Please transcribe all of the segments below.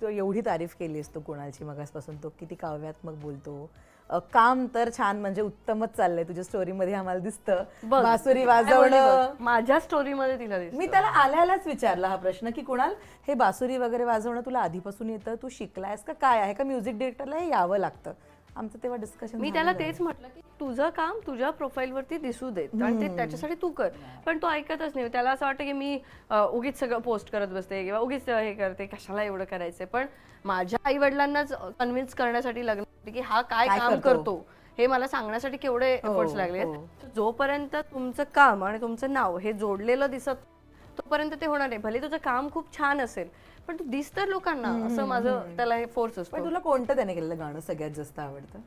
तू एवढी तारीफ केलीस तू कुणालची मगासपासून, तो किती काव्यात्मक बोलतो. काम तर छान म्हणजे उत्तमच चाललंय तुझ्या स्टोरीमध्ये आम्हाला दिसतं. बघ, बासुरी काय बोलली वाजवणं. बघ, माझ्या स्टोरीमध्ये तिला दिसतं. मी त्याला आल्यालाच विचारला हा प्रश्न की कुणाल हे बासुरी वगैरे वाजवणं तुला आधीपासून येतं, तू शिकलायस का काय आहे का म्युझिक डिरेक्टरला हे यावं लागतं. आमचं तेव्हा डिस्कशन मी त्याला तेच म्हटलं की तुझं काम तुझ्या प्रोफाईलवरती दिसू देत आणि ते त्याच्यासाठी तू कर. पण तो ऐकतच नाही. त्याला असं वाटतं की मी उगीच सगळं पोस्ट करत बसते किंवा उगीच हे करते, कशाला एवढं करायचंय. पण माझ्या आई वडिलांनाच कन्व्हिन्स करण्यासाठी लग्न की हा काय काम करतो हे मला सांगण्यासाठी केवढे एफर्ट्स लागले. जोपर्यंत तुमचं काम आणि तुमचं नाव हे जोडलेलं दिसत तोपर्यंत ते होणार नाही. भले तुझं काम खूप छान असेल पण तू दिस तर लोकांना, असं माझं त्याला हे फोर्स असतो. पण तुला कोणतं त्याने केलेलं गाणं सगळ्यात जास्त आवडतं?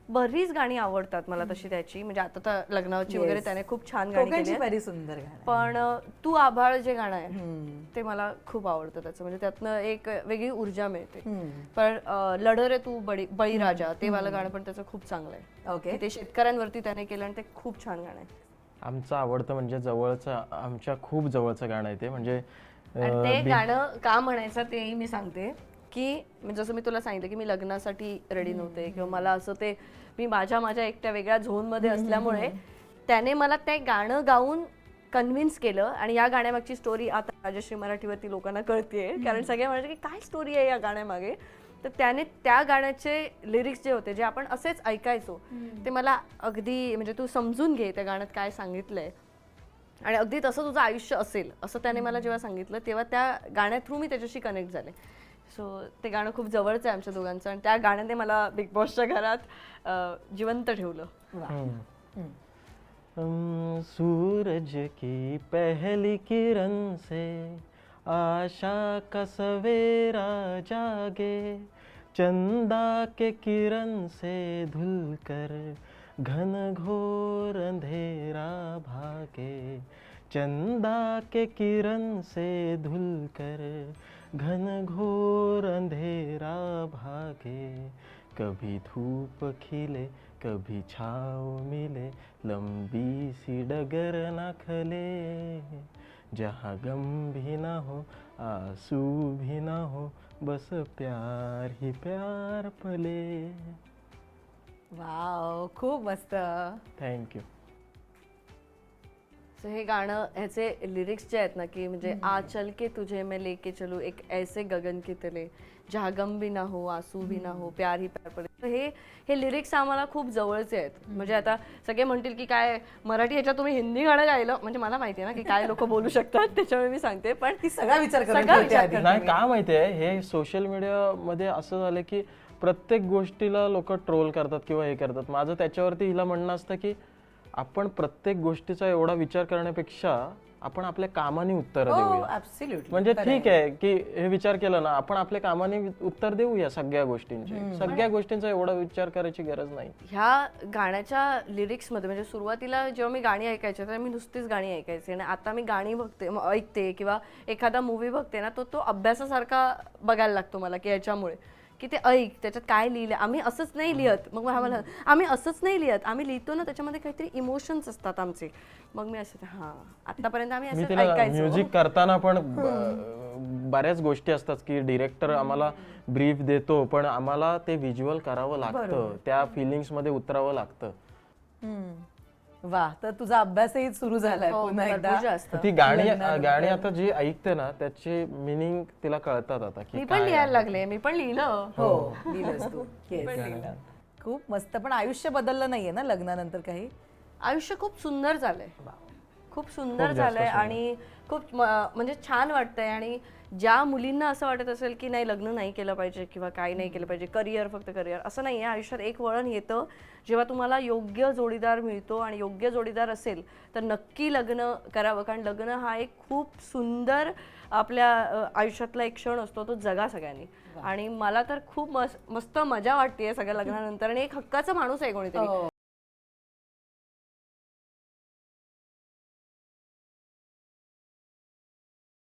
बरीच गाणी आवडतात मला तशी त्याची, म्हणजे आता तर लग्नाची वगैरे त्याने खूप छान गाणी केली. बरी सुंदर गाणं. पण तू आभाळ जे गाणं आहे ते मला खूप आवडतं त्याचं, म्हणजे त्यातनं एक वेगळी ऊर्जा मिळते. पण लढ रे तू बळीराजा ते वालं गाणं पण त्याचं खूप चांगलं आहे. ओके. ते शेतकऱ्यांवरती त्याने केलं आणि ते खूप छान गाणं आहे. आमचं आवडतं म्हणजे जवळचं, आमच्या खूप जवळचं गाणं आहे ते. म्हणजे आणि ते गाणं का म्हणायचं तेही मी सांगते की जसं मी तुला सांगितलं की मी लग्नासाठी रेडी नव्हते किंवा मला असं ते मी माझ्या एकट्या वेगळ्या झोनमध्ये असल्यामुळे त्याने मला ते गाणं गाऊन कन्व्हिन्स केलं. आणि या गाण्यामागची स्टोरी आता राजश्री मराठीवरती लोकांना कळतेय, कारण सगळे म्हणायचे की काय स्टोरी आहे या गाण्यामागे. तर त्याने त्या गाण्याचे लिरिक्स जे होते जे आपण असेच ऐकायचो ते मला अगदी म्हणजे तू समजून घे त्या गाण्यात काय सांगितलंय आणि अगदी तसं तुझं आयुष्य असेल असं त्याने मला जेव्हा सांगितलं तेव्हा त्या गाण्या थ्रू मी त्याच्याशी कनेक्ट झाले. सो ते गाणं खूप जवळचं आहे आमच्या दोघांचं आणि त्या गाण्याने मला बिग बॉसच्या घरात जिवंत ठेवलं. सूरज की पहली किरण से आशा का सवेरा जागे, चंदा के किरण से धुलकर घन घोर अंधेरा भागे, चंदा के किरण से धुलकर घन घोर अंधेरा भागे, कभी धूप खिले कभी छाँव मिले, लंबी सी डगर न खले, जहाँ गम भी ना हो आंसू भी ना हो, बस प्यार ही प्यार पले. वाव, खूप मस्त. थँक्यू. सो हे गाणं ह्याचे लिरिक्स जे आहेत ना की म्हणजे आ चल के तुझे मैं लेके चलू एक ऐसे गगन के तले, जहाँ गम भी ना हो आंसू भी ना हो, प्यार ही प्यार पले. तर हे लिरिक्स आम्हाला खूप जवळचे आहेत. म्हणजे आता सगळे म्हणतील की काय मराठी ह्याच्यात तुम्ही हिंदी गाणं गायलं, म्हणजे मला माहिती आहे ना की काय लोक बोलू शकतात त्याच्यामुळे मी सांगते. पण ती सगळा विचार सगळा करते विचार आधी. नाही, काय माहितीये, हे सोशल मीडियामध्ये असं झालं की प्रत्येक गोष्टीला लोक ट्रोल करतात किंवा हे करतात. माझं त्याच्यावरती हिला म्हणणं असतं की आपण प्रत्येक गोष्टीचा एवढा विचार करण्यापेक्षा आपण आपल्या कामाने उत्तर देऊया. Absolutely. म्हणजे ठीक आहे की हे विचार केला ना, आपण आपल्या कामाने उत्तर देऊया सगळ्या गोष्टींची. सगळ्या गोष्टींचा एवढा विचार करायची गरज नाही. ह्या गाण्याच्या लिरिक्समध्ये म्हणजे सुरुवातीला जेव्हा मी गाणी ऐकायचे तर मी नुसतीच गाणी ऐकायचे आणि आता मी गाणी ऐकते किंवा एखादा मूवी बघते ना तो अभ्यासासारखा बघायला लागतो मला की याच्यामुळे की ते ऐक त्याच्यात काय लिहिलं. आम्ही असंच नाही लिहत. मग मला आम्ही असंच नाही लिहत, आम्ही लिहितो ना त्याच्यामध्ये काहीतरी इमोशन्स असतात आमचे. मग मी असं हां आतापर्यंत आम्ही मी असं तिला ऐकायचो. म्युझिक करताना पण बऱ्याच गोष्टी असतात की डिरेक्टर आम्हाला ब्रीफ देतो पण आम्हाला ते व्हिज्युअल करावं लागतं, त्या फिलिंग्स मध्ये उतरावं लागतं. वा, तर तुझा अभ्यासही सुरू झालाय पुन्हा एकदा. भरपूर जास्त. ती गाणी आता जी ऐकते ना त्याचे मिनिंग तिला कळतात आता की मी पण लिहायला लागले, मी पण लिहिलं. हो, लिहिलंस तू. Yes. खूप मस्त. पण आयुष्य बदललं नाहीये ना लग्नानंतर काही? आयुष्य खूप सुंदर झालंय, खूप सुंदर झालंय आणि खूप म्हणजे छान वाटतंय. आणि ज्या मुलींना असं वाटत असेल की नाही लग्न नाही केलं पाहिजे किंवा काही नाही केलं पाहिजे, करिअर फक्त करिअर, असं नाही आहे. आयुष्यात एक वळण येतं जेव्हा तुम्हाला योग्य जोडीदार मिळतो आणि योग्य जोडीदार असेल तर नक्की लग्न करावं. कारण लग्न हा एक खूप सुंदर आपल्या आयुष्यातला एक क्षण असतो, तो जगा सगळ्यांनी. आणि मला तर खूप मस्त मजा वाटते सगळ्या लग्नानंतर आणि एक हक्काचा माणूस आहे कोणीतरी